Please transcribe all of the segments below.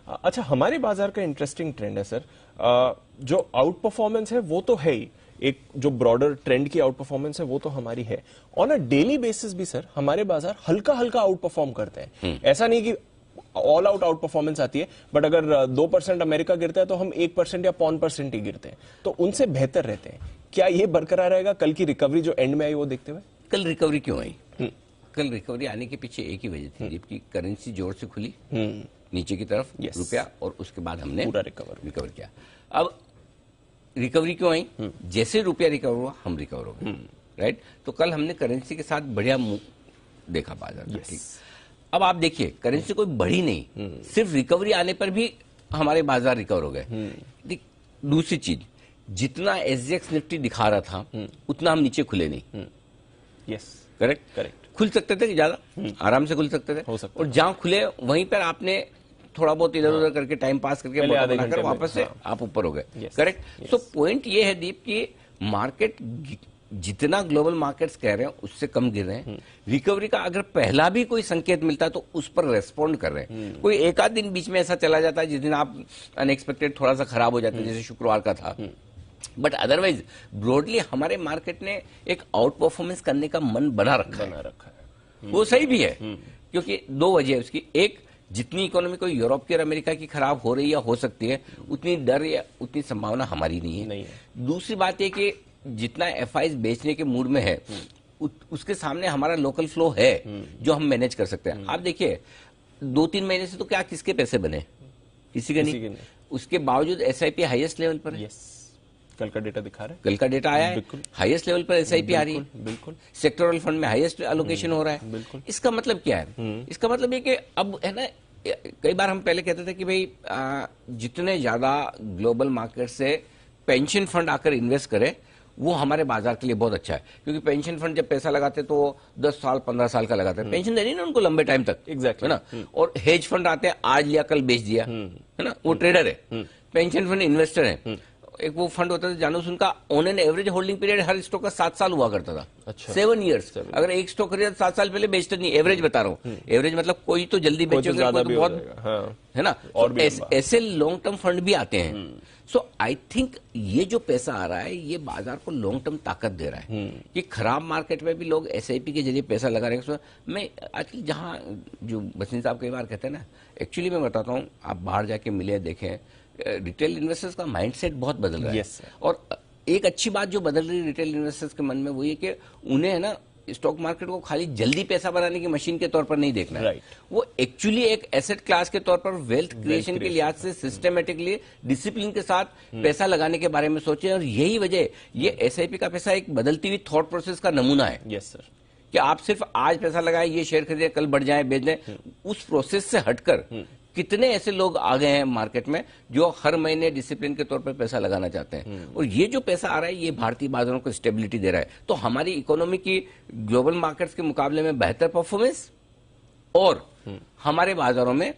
अच्छा, हमारे बाजार का इंटरेस्टिंग ट्रेंड है सर। जो आउट परफॉर्मेंस है वो तो है ही, एक जो ब्रॉडर ट्रेंड की आउट परफॉर्मेंस है वो तो हमारी है। ऑन अ डेली बेसिस भी सर हमारे बाजार हल्का हल्का आउट परफॉर्म करते हैं। ऐसा नहीं कि ऑल आउट परफॉर्मेंस आती है, बट अगर 2% अमेरिका गिरता है तो हम 1% या 0.5% ही गिरते हैं, तो उनसे बेहतर रहते हैं। क्या ये बरकरार रहेगा कल की रिकवरी जो एंड में आई वो देखते हुए? कल रिकवरी क्यों आई? कल रिकवरी आने के पीछे एक ही वजह थी, जबकि करेंसी जोर से खुली नीचे की तरफ, रुपया, और उसके बाद हमने पूरा रिकवर किया। अब रिकवरी क्यों आई? जैसे रुपया रिकवर हुआ हम रिकवर हो गए, राइट? तो कल हमने करेंसी के साथ बढ़िया देखा बाजार का, ठीक। अब आप देखिए, करेंसी कोई बढ़ी नहीं, सिर्फ रिकवरी आने पर भी हमारे बाजार रिकवर हो गए। दूसरी चीज, जितना एसजीएक्स निफ्टी दिखा रहा था उतना हम नीचे खुले नहीं। Yes, correct. खुल सकते थे ज्यादा, आराम से खुल सकते थे, हो सकता और जहां खुले वहीं पर आपने थोड़ा बहुत इधर उधर करके टाइम पास करके बनाकर वापस से आप ऊपर हो गए, करेक्ट। सो पॉइंट ये है दीप कि मार्केट जितना ग्लोबल मार्केट्स कह रहे हैं उससे कम गिर रहे हैं। रिकवरी का अगर पहला भी कोई संकेत मिलता है तो उस पर रेस्पॉन्ड कर रहे हैं। कोई एक आध दिन बीच में ऐसा चला जाता है जिस दिन आप अनएक्सपेक्टेड थोड़ा सा खराब हो जाते हैं, जैसे शुक्रवार का था, बट अदरवाइज ब्रॉडली हमारे मार्केट ने एक आउट परफॉर्मेंस करने का मन बना रखा है। वो सही भी है, क्योंकि दो वजह है उसकी। एक, जितनी इकोनॉमी कोई यूरोप की और अमेरिका की खराब हो रही है या हो सकती है, उतनी डर या उतनी संभावना हमारी नहीं है। दूसरी बात यह कि जितना एफआईज बेचने के मूड में है उसके सामने हमारा लोकल फ्लो है जो हम मैनेज कर सकते हैं। आप देखिए, 2-3 महीने से तो क्या किसके पैसे बने? किसी के नहीं। उसके बावजूद एसआईपी हाईएस्ट लेवल पर है। कल का डेटा दिखा रहे हैं, कल का डेटा आया है, हाईएस्ट लेवल पर एसआईपी आ रही है। बिल्कुल। सेक्टोरल फंड में हाईएस्ट एलोकेशन हो रहा है। बिल्कुल। इसका मतलब क्या है? इसका मतलब ये कि अब है ना, कई बार हम पहले कहते थे कि भाई जितने ज्यादा ग्लोबल मार्केट से पेंशन फंड आकर इन्वेस्ट करे वो हमारे बाजार के लिए बहुत अच्छा है, क्योंकि पेंशन फंड जब पैसा लगाते तो 10 साल 15 साल का लगाते हैं, पेंशन देनी ना उनको लंबे टाइम तक, एग्जैक्टली, है ना। और हेज फंड आते हैं, आज लिया कल बेच दिया, है ना, वो ट्रेडर है। पेंशन फंड इन्वेस्टर है। एक वो फंड होता था जानूस, उनका on an average holding period her stock का 7 साल हुआ करता था। अच्छा। 7 ईयर्स। अगर एक स्टॉक खरीदा 7 साल पहले बेचते नहीं, एवरेज बता रहा हूँ। एवरेज मतलब कोई तो जल्दी बेचोगे, कोई तो बहुत, है ना। और ऐसे लॉन्ग टर्म फंड भी आते हैं। सो आई थिंक ये जो पैसा आ रहा है ये बाजार को लॉन्ग टर्म ताकत दे रहा है कि खराब मार्केट में भी लोग एसआईपी के जरिए पैसा लगा रहे हैं। मैं आजकल जहां जो बसंत साहब कई बार कहते हैं ना, एक्चुअली मैं बताता हूँ, आप बाहर जाके मिले देखें, रिटेल इन्वेस्टर्स का माइंडसेट बहुत बदल रहा है। और एक अच्छी बात जो बदल रही है रिटेल इन्वेस्टर्स के मन में वो ये कि उन्हें है ना स्टॉक मार्केट को खाली जल्दी पैसा बनाने की मशीन के तौर पर नहीं देखना है। वो एक्चुअली एक एसेट क्लास के तौर पर वेल्थ क्रिएशन के लिहाज से सिस्टमेटिकली डिसिप्लिन के साथ पैसा लगाने के बारे में सोचें। और यही वजह, ये एसआईपी का पैसा एक बदलती हुई थॉट प्रोसेस का नमूना है। Yes sir. कि आप सिर्फ आज पैसा लगाएं, ये शेयर खरीदें, कल बढ़ जाए बेच दें, उस प्रोसेस से हटकर कितने ऐसे लोग आ गए हैं मार्केट में जो हर महीने डिसिप्लिन के तौर पर पैसा लगाना चाहते हैं। और ये जो पैसा आ रहा है ये भारतीय बाजारों को स्टेबिलिटी दे रहा है। तो हमारी इकोनॉमी की ग्लोबल मार्केट्स के मुकाबले में बेहतर परफॉर्मेंस और हमारे बाजारों में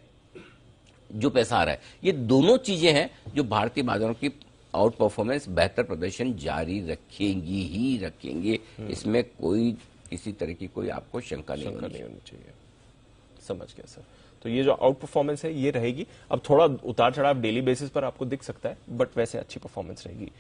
जो पैसा आ रहा है, ये दोनों चीजें हैं जो भारतीय बाजारों की आउट परफॉर्मेंस, बेहतर प्रदर्शन जारी रखेंगे। इसमें कोई किसी तरह की कोई आपको शंका नहीं होनी चाहिए। समझ गया सर। तो ये जो आउट परफॉर्मेंस है ये रहेगी। अब थोड़ा उतार चढ़ाव डेली बेसिस पर आपको दिख सकता है, बट वैसे अच्छी परफॉर्मेंस रहेगी।